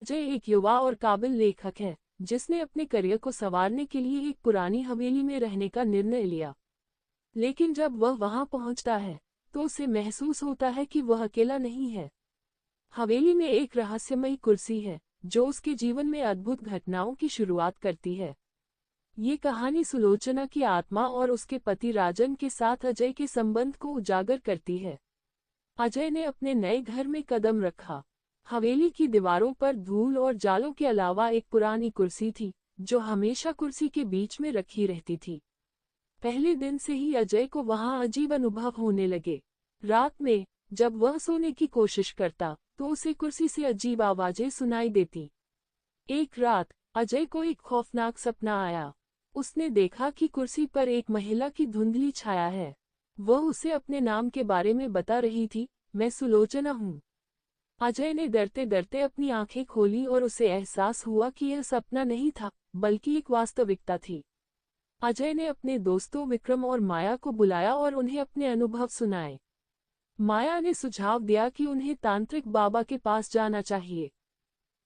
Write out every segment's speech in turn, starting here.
अजय एक युवा और काबिल लेखक है जिसने अपने करियर को संवारने के लिए एक पुरानी हवेली में रहने का निर्णय लिया। लेकिन जब वह वहां पहुंचता है तो उसे महसूस होता है कि वह अकेला नहीं है। हवेली में एक रहस्यमयी कुर्सी है जो उसके जीवन में अद्भुत घटनाओं की शुरुआत करती है। ये कहानी सुलोचना की आत्मा और उसके पति राजन के साथ अजय के संबंध को उजागर करती है। अजय ने अपने नए घर में कदम रखा। हवेली की दीवारों पर धूल और जालों के अलावा एक पुरानी कुर्सी थी जो हमेशा कुर्सी के बीच में रखी रहती थी। पहले दिन से ही अजय को वहां अजीब अनुभव होने लगे। रात में जब वह सोने की कोशिश करता तो उसे कुर्सी से अजीब आवाजें सुनाई देती। एक रात अजय को एक खौफनाक सपना आया। उसने देखा कि कुर्सी पर एक महिला की धुंधली छाया है। वह उसे अपने नाम के बारे में बता रही थी, मैं सुलोचना हूँ। अजय ने डरते डरते अपनी आंखें खोली और उसे एहसास हुआ कि यह सपना नहीं था बल्कि एक वास्तविकता थी। अजय ने अपने दोस्तों विक्रम और माया को बुलाया और उन्हें अपने अनुभव सुनाए। माया ने सुझाव दिया कि उन्हें तांत्रिक बाबा के पास जाना चाहिए।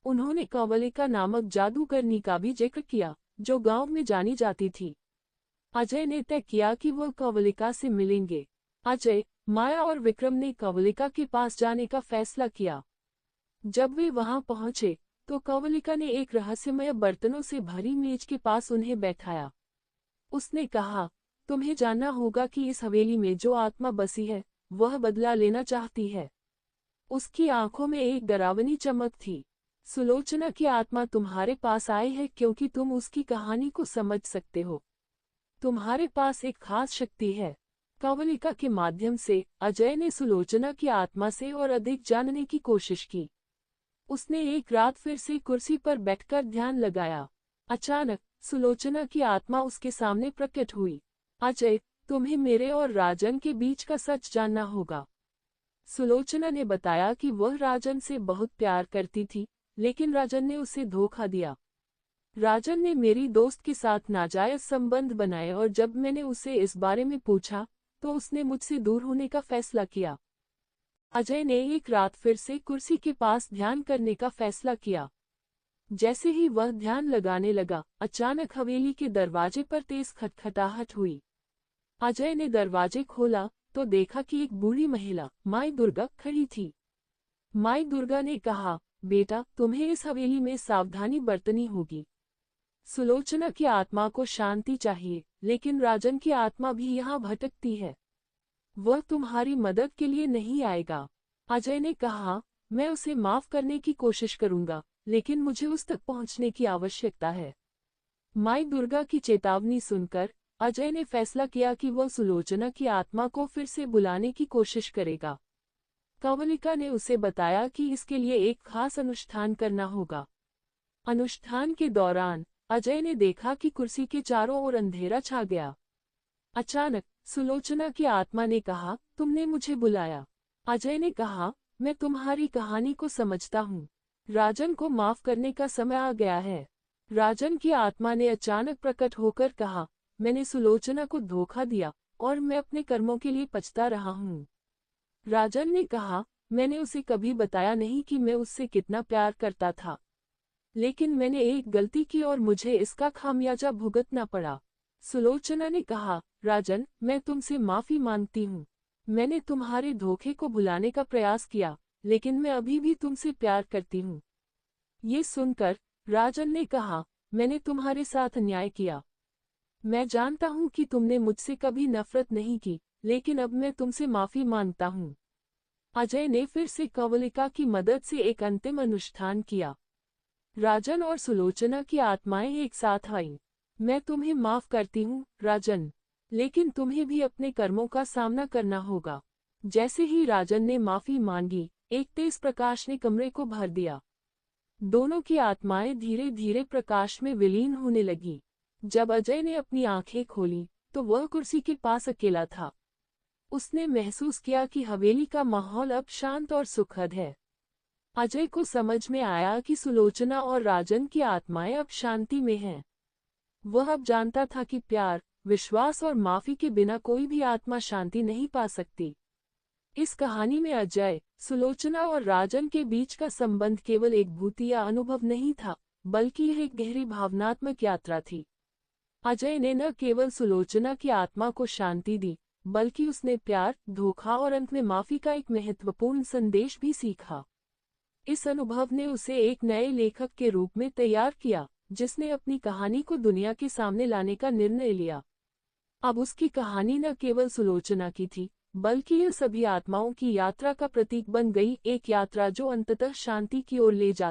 उन्होंने कवलिका नामक जादूगरनी का भी जिक्र किया जो गांव में जानी जाती थी। अजय ने तय किया कि वह कवलिका से मिलेंगे। अजय, माया और विक्रम ने कवलिका के पास जाने का फैसला किया। जब वे वहां पहुंचे तो कवलिका ने एक रहस्यमय बर्तनों से भरी मेज के पास उन्हें बैठाया। उसने कहा, तुम्हें जानना होगा कि इस हवेली में जो आत्मा बसी है वह बदला लेना चाहती है। उसकी आंखों में एक डरावनी चमक थी। सुलोचना की आत्मा तुम्हारे पास आई है क्योंकि तुम उसकी कहानी को समझ सकते हो। तुम्हारे पास एक खास शक्ति है। कवलिका के माध्यम से अजय ने सुलोचना की आत्मा से और अधिक जानने की कोशिश की। उसने एक रात फिर से कुर्सी पर बैठकर ध्यान लगाया। अचानक सुलोचना की आत्मा उसके सामने प्रकट हुई। अजय, तुम्हें मेरे और राजन के बीच का सच जानना होगा। सुलोचना ने बताया कि वह राजन से बहुत प्यार करती थी, लेकिन राजन ने उसे धोखा दिया। राजन ने मेरी दोस्त के साथ नाजायज संबंध बनाए और जब मैंने उसे इस बारे में पूछा तो उसने मुझसे दूर होने का फैसला किया। अजय ने एक रात फिर से कुर्सी के पास ध्यान करने का फैसला किया। जैसे ही वह ध्यान लगाने लगा, अचानक हवेली के दरवाजे पर तेज खटखटाहट हुई। अजय ने दरवाजे खोला तो देखा कि एक बूढ़ी महिला, माई दुर्गा, खड़ी थी। माई दुर्गा ने कहा, बेटा, तुम्हें इस हवेली में सावधानी बरतनी होगी। सुलोचना की आत्मा को शांति चाहिए, लेकिन राजन की आत्मा भी यहाँ भटकती है। वह तुम्हारी मदद के लिए नहीं आएगा। अजय ने कहा, मैं उसे माफ करने की कोशिश करूंगा, लेकिन मुझे उस तक पहुंचने की आवश्यकता है। माई दुर्गा की चेतावनी सुनकर अजय ने फैसला किया कि वह सुलोचना की आत्मा को फिर से बुलाने की कोशिश करेगा। कवलिका ने उसे बताया कि इसके लिए एक खास अनुष्ठान करना होगा। अनुष्ठान के दौरान अजय ने देखा कि कुर्सी के चारों ओर अंधेरा छा गया। अचानक सुलोचना की आत्मा ने कहा, तुमने मुझे बुलाया। अजय ने कहा, मैं तुम्हारी कहानी को समझता हूँ। राजन को माफ करने का समय आ गया है। राजन की आत्मा ने अचानक प्रकट होकर कहा, मैंने सुलोचना को धोखा दिया और मैं अपने कर्मों के लिए पछता रहा हूँ। राजन ने कहा, मैंने उसे कभी बताया नहीं कि मैं उससे कितना प्यार करता था, लेकिन मैंने एक गलती की और मुझे इसका खामियाजा भुगतना पड़ा। सुलोचना ने कहा, राजन, मैं तुमसे माफी मांगती हूँ। मैंने तुम्हारे धोखे को भुलाने का प्रयास किया, लेकिन मैं अभी भी तुमसे प्यार करती हूँ। ये सुनकर राजन ने कहा, मैंने तुम्हारे साथ अन्याय किया। मैं जानता हूँ कि तुमने मुझसे कभी नफरत नहीं की, लेकिन अब मैं तुमसे माफी मांगता हूँ। अजय ने फिर से कवलिका की मदद से एक अंतिम अनुष्ठान किया। राजन और सुलोचना की आत्माएं एक साथ आईं। मैं तुम्हें माफ करती हूँ, राजन, लेकिन तुम्हें भी अपने कर्मों का सामना करना होगा। जैसे ही राजन ने माफी मांगी, एक तेज प्रकाश ने कमरे को भर दिया। दोनों की आत्माएं धीरे धीरे प्रकाश में विलीन होने लगी। जब अजय ने अपनी आंखें खोली तो वह कुर्सी के पास अकेला था। उसने महसूस किया कि हवेली का माहौल अब शांत और सुखद है। अजय को समझ में आया कि सुलोचना और राजन की आत्माएं अब शांति में हैं। वह अब जानता था कि प्यार, विश्वास और माफी के बिना कोई भी आत्मा शांति नहीं पा सकती। इस कहानी में अजय, सुलोचना और राजन के बीच का संबंध केवल एक भूति या अनुभव नहीं था, बल्कि यह एक गहरी भावनात्मक यात्रा थी। अजय ने न केवल सुलोचना की आत्मा को शांति दी, बल्कि उसने प्यार, धोखा और अंत में माफी का एक महत्वपूर्ण संदेश भी सीखा। इस अनुभव ने उसे एक नए लेखक के रूप में तैयार किया, जिसने अपनी कहानी को दुनिया के सामने लाने का निर्णय लिया। अब उसकी कहानी न केवल सुलोचना की थी, बल्कि यह सभी आत्माओं की यात्रा का प्रतीक बन गई, एक यात्रा जो अंततः शांति की ओर ले जाती